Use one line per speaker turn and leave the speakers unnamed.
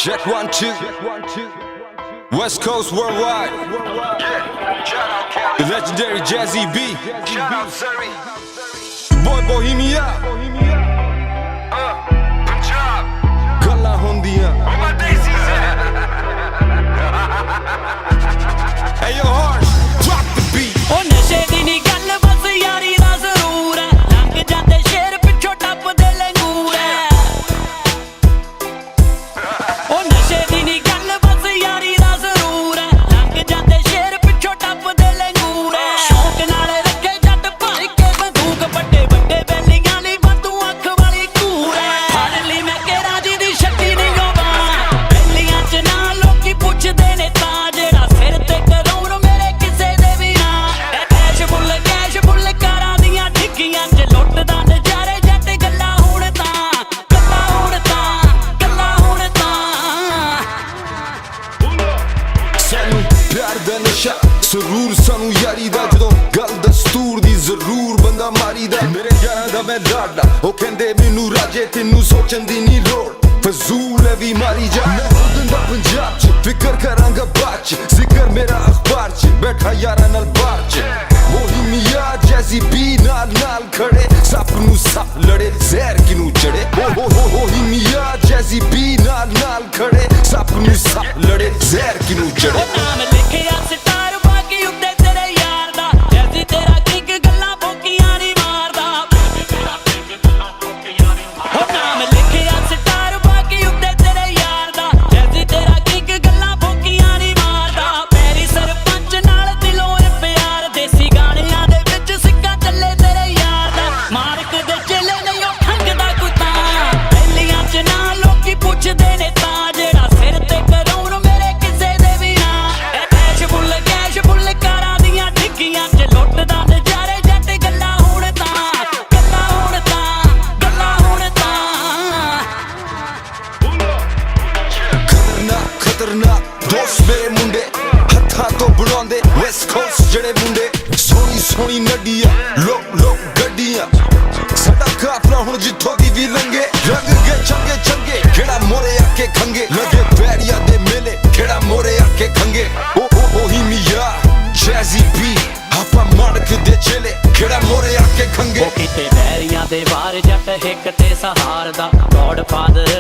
Check 1 2. West Coast worldwide. The legendary Jazzy B. Boy Bohemia. Galla hondiyan. Hey yo Harsh, drop the beat.
ਉਹ ਨਸ਼ੇ ਦੀ ਨੀ ਗੱਲ ਬਸ ਯਾਰੀ ਦਾ ਜ਼ਰੂਰ ਹੈ ਲੰਘ ਜਾਂਦੇ ਸ਼ੇਰ ਪਿੱਛੋਂ ਟੱਪਦੇ ਲੰਗੂਰ ਹੈ ਉਹ ਨਸ਼ੇ ਦੀ ਨੀ ਗੱਲ ਬਸ ਯਾਰੀ ਦਾ ਜ਼ਰੂਰ ਹੈ ਲੰਘ ਜਾਂਦੇ ਸ਼ੇਰ ਪਿੱਛੋਂ ਟੱਪਦੇ ਲੰਗੂਰ ਹੈ ਸ਼ੌਕ ਨਾਲ ਰੱਖੇ ਜੱਟ ਭਰ ਕੇ ਬੰਦੂਕ ਵੱਡੇ ਵੱਡੇ ਬੈਲੀਆਂ ਲਈ ਬੰਦੂ ਅੱਖ ਵਾਲੀ ਘੂਰ ਹੈ ਫੜ ਲਈ ਮੈਂ ਕੇਰਾ ਜੀ ਦੀ ਛੱਡੀ ਨਹੀਂ ਗੋਵਾ ਬੈਲੀਆਂ ਚ ਨਾ ਲੋਕੀ ਪੁੱਛਦੇ ਨੇ ਤਾਂ ਜਿਹੜਾ ਸਿਰ ਤੇ ਕਰਾਉਣ ਮੇਰੇ ਕਿਸੇ ਦੇ ਵੀ ਨਾ ਕੈਸ਼ ਫੁੱਲ ਕਾਰਾਂ ਦੀਆਂ ਠਿੱਕੀਆਂ ਚ ਲੁੱਟਦਾ ਨਜ਼ਾਰੇ ਜੱਟ ਗੱਲਾਂ ਹੁਣ ਤਾਂ
ਸਾਨੂੰ ਪਿਆਰ ਦਾ ਨਸ਼ਾ ਸਰੂਰ ਸਾਨੂੰ ਯਾਰੀ ਦਾ ਜਦੋਂ ਗੱਲ ਦਸਤੂਰ ਦੀ ਜ਼ਰੂਰ ਬੰਦਾ ਮਾਰੀ ਦਾ ਮੇਰੇ ਯਾਰਾਂ ਦਾ ਮੈਂ ਲਾਡਾ ਉਹ ਕਹਿੰਦੇ ਮੈਨੂੰ ਰਾਜੇ ਤੈਨੂੰ ਸੋਚਣ ਦੀ ਨਹੀਂ ਲੋੜ ਫਜ਼ੂਲ ਹੈ ਵੀ ਮਾਰੀ ਜਾ ਮੈਂ ਦਿੰਦਾ ਪੰਜਾਬ ਚ ਫਿਕਰ ਕਰਾਂਗਾ ਬਾਅਦ ਚ ਜ਼ਿਕਰ ਮੇਰਾ ਅਖਬਾਰ ਚ ਬੈਠਾ ਯਾਰਾਂ ਨਾਲ ਬਾਹਰ ਚ ਬੋਹੀਮੀਆ ਜੈਜ਼ੀ ਬੀ ਨਾਲ ਖੜੇ ਸੱਪ ਨੂੰ ਸੱਪ ਲੜੇ ਜ਼ਹਿਰ ਕਿਨੂੰ ਚੜੇ ਬੋਹੀਮੀਆ ਜੈਜ਼ੀ ਬੀ ਨਾਲ ਖੜੇ ਸੱਪ ਨੂੰ ਸੱਪ ਲੜੇ ਜ਼ਹਿਰ ਕਿਨੂੰ ਚੜੇ
ਨਾਮ ਲਿਖਿਆ ਸਟਾਰ ਬਾਕੀ ਉੱਤੇ ਤੇਰੇ ਯਾਰ ਦਾ ਜੈਜ਼ੀ ਤੇਰਾ ਕਿੰਗ ਗੱਲਾਂ ਭੋਕੀਆਂ ਨਹੀਂ ਮਾਰਦਾ ਉਹ ਨਾਮ ਲਿਖਿਆ ਸਟਾਰ ਬਾਕੀ ਉੱਤੇ ਤੇਰੇ ਯਾਰ ਦਾ ਜੈਜ਼ੀ ਤੇਰਾ ਕਿੰਗ ਗੱਲਾਂ ਭੋਕੀਆਂ ਨਹੀਂ ਮਾਰਦਾ ਮੇਰੀ ਸਰਪੰਚ ਨਾਲ ਦਿਲੋਂ ਇਹ ਪਿਆਰ ਦੇਸੀ ਗਾਣਿਆਂ ਦੇ ਵਿੱਚ ਸਿੱਕਾ ਚੱਲੇ ਤੇਰੇ ਯਾਰ ਦਾ ਮਾਰਕ ਦੇ ਚੇਲੇ ਨਹੀਂ ਉਹ ਠੰਗਦਾ ਕੁੱਤਾ ਬੈਲੀਆਂ ਚ ਨਾ ਲੋਕੀ ਪੁੱਛਦੇ ਨੇ ਤਾਂ ਜਿਹੜਾ ਸਿਰ ਤੇ ਕਰਾਉਣ ਮੇਰੇ ਕਿਸੇ ਦੇ ਵੀ ਨਾ ਕੈਸ਼ ਫੁੱਲ ਕਾਰਾਂ ਦੀਆਂ ਠਿੱਕੀਆਂ ਚ ਲੁੱਟਦਾ ਨਜ਼ਾਰੇ ਜੱਟ ਗੱਲਾਂ ਹੁਣ ਤਾਂ
ਖਤਰਨਾਕ ਦੋਸਤ ਮੇਰੇ ਮੁੰਡੇ ਹੱਥਾਂ ਤੋਂ ਬਣਾਉਂਦੇ ਵੈਸਟ ਕੋਸਟ ਜਿਹੜੇ ਮੁੰਡੇ ਸੋਹਣੀ ਨੱਡੀਆਂ ਲੋਕ ਗੱਡੀਆਂ ਸਾਡਾ ਕਾਫਲਾ ਹੁਣ ਜਿੱਥੋਂ ਦੀ ਵੀ ਲੰਗੇ ਰੰਗ ਗਏ ਚੰਗੇ ਕਿਹੜਾ ਮੋਰੇ ਆ ਕੇ ਖੰਗੇ ਲੱਗੇ ਪੈਰੀਆਂ ਦੇ ਮੇਲੇ ਕਿਹੜਾ ਮੋਰੇ ਆ ਕੇ ਖੰਗੇ ਬੋਹੀਮੀਆ ਜੈਜ਼ੀ ਬੀ ਆਪਾਂ ਮਾਰਕ ਦੇ ਚੇਲੇ ਕਿਹੜਾ ਮੋਰੇ ਆ ਕੇ ਖੰਗੇ
ਉਹ ਕਿਤੇ ਬੈਰੀਆਂ ਦੇ ਵਾਰ ਜੱਟ ਹਿੱਕ ਤੇ ਸਹਾਰਦਾ ਗੋਡ ਫਾਦਰ